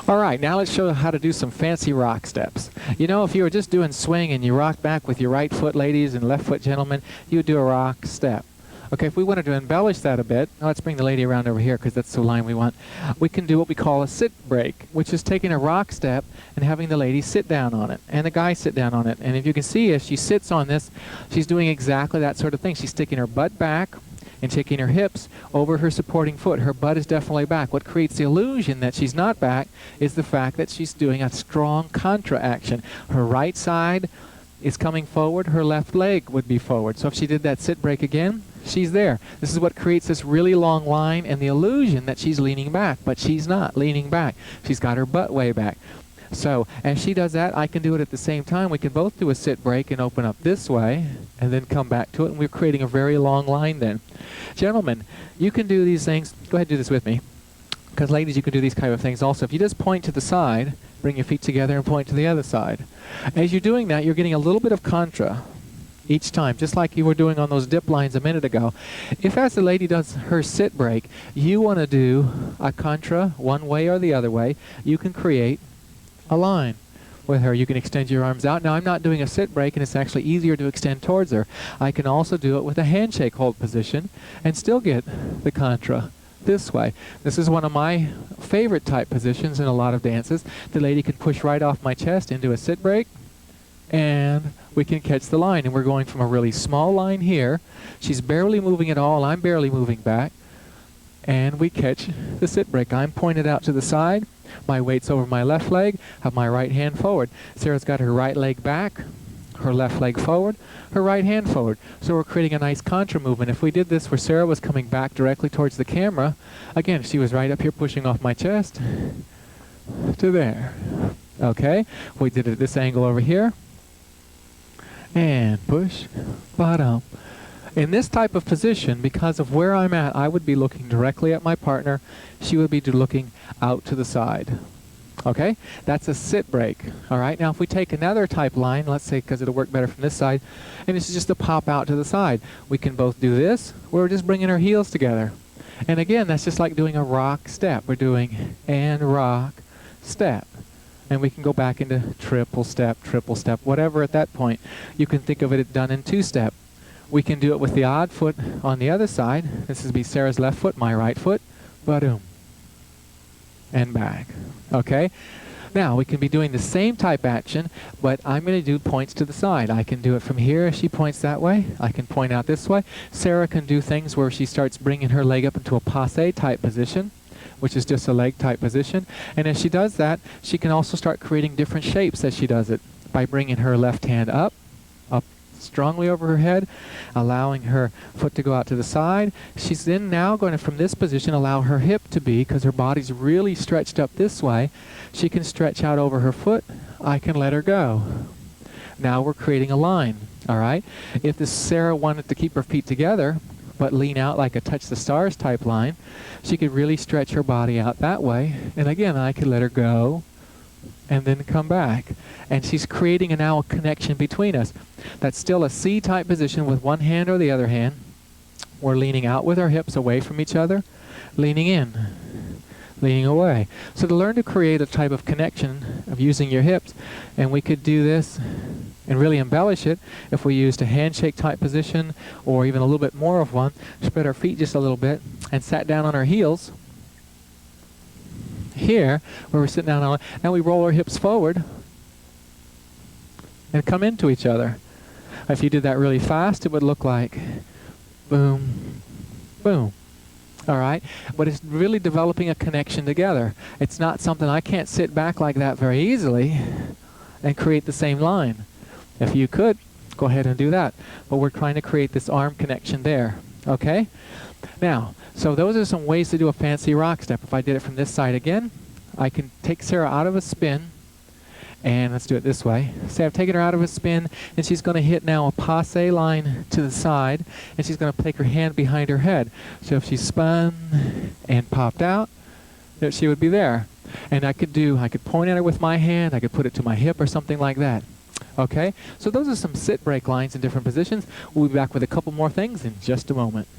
Alright, now let's show how to do some fancy rock steps. You know, if you were just doing swing and you rock back with your right foot, ladies, and left foot, gentlemen, you would do a rock step. Okay, if we wanted to embellish that a bit, let's bring the lady around over here because that's the line we want. We can do what we call a sit break, which is taking a rock step and having the lady sit down on it and the guy sit down on it. And if you can see, as she sits on this, she's doing exactly that sort of thing. She's sticking her butt back and taking her hips over her supporting foot. Her butt is definitely back. What creates the illusion that she's not back is the fact that she's doing a strong contra action. Her right side is coming forward, her left leg would be forward. So if she did that sit break again, she's there. This is what creates this really long line and the illusion that she's leaning back, but she's not leaning back. She's got her butt way back. So as she does that, I can do it at the same time. We can both do a sit break and open up this way and then come back to it, and we're creating a very long line then. Gentlemen, you can do these things. Go ahead and do this with me, because ladies, you can do these kind of things also. If you just point to the side, bring your feet together and point to the other side. As you're doing that, you're getting a little bit of contra each time, just like you were doing on those dip lines a minute ago. If as the lady does her sit break, you want to do a contra one way or the other way, you can create a line with her. You can extend your arms out. Now I'm not doing a sit break, and it's actually easier to extend towards her. I can also do it with a handshake hold position and still get the contra this way. This is one of my favorite type positions in a lot of dances. The lady can push right off my chest into a sit break, and we can catch the line. And we're going from a really small line here. She's barely moving at all. I'm barely moving back. And we catch the sit break. I'm pointed out to the side. My weight's over my left leg. Have my right hand forward. Sarah's got her right leg back, her left leg forward, her right hand forward. So we're creating a nice contra movement. If we did this where Sarah was coming back directly towards the camera, again, she was right up here pushing off my chest to there. Okay, we did it at this angle over here. And push, bottom. In this type of position, because of where I'm at, I would be looking directly at my partner. She would be looking out to the side. Okay? That's a sit break. All right? Now, if we take another type line, let's say because it'll work better from this side, and this is just a pop out to the side. We can both do this. We're just bringing our heels together. And again, that's just like doing a rock step. We're doing and rock step. And we can go back into triple step, whatever at that point. You can think of it done in two-step. We can do it with the odd foot on the other side. This would be Sarah's left foot, my right foot. Ba-doom. And back. Okay? Now, we can be doing the same type action, but I'm going to do points to the side. I can do it from here. She points that way. I can point out this way. Sarah can do things where she starts bringing her leg up into a passe type position, which is just a leg type position. And as she does that, she can also start creating different shapes as she does it by bringing her left hand up strongly over her head, allowing her foot to go out to the side. She's then now going to, from this position, allow her hip to be, because her body's really stretched up this way, she can stretch out over her foot. I can let her go. Now we're creating a line, all right? If this Sarah wanted to keep her feet together, but lean out like a touch the stars type line, she could really stretch her body out that way. And again, I could let her go and then come back. And she's creating now a connection between us. That's still a C-type position with one hand or the other hand. We're leaning out with our hips away from each other, leaning in, leaning away. So to learn to create a type of connection of using your hips, and we could do this and really embellish it if we used a handshake type position or even a little bit more of one, spread our feet just a little bit and sat down on our heels. Here, where we're sitting down on, now we roll our hips forward and come into each other. If you did that really fast, it would look like boom, boom. All right? But it's really developing a connection together. It's not something I can't sit back like that very easily and create the same line. If you could, go ahead and do that. But we're trying to create this arm connection there. Okay? Now, so those are some ways to do a fancy rock step. If I did it from this side again, I can take Sarah out of a spin, and let's do it this way. Say I've taken her out of a spin, and she's going to hit now a passe line to the side, and she's going to take her hand behind her head. So if she spun and popped out, there she would be there. And I could point at her with my hand, I could put it to my hip or something like that. Okay? So those are some sit break lines in different positions. We'll be back with a couple more things in just a moment.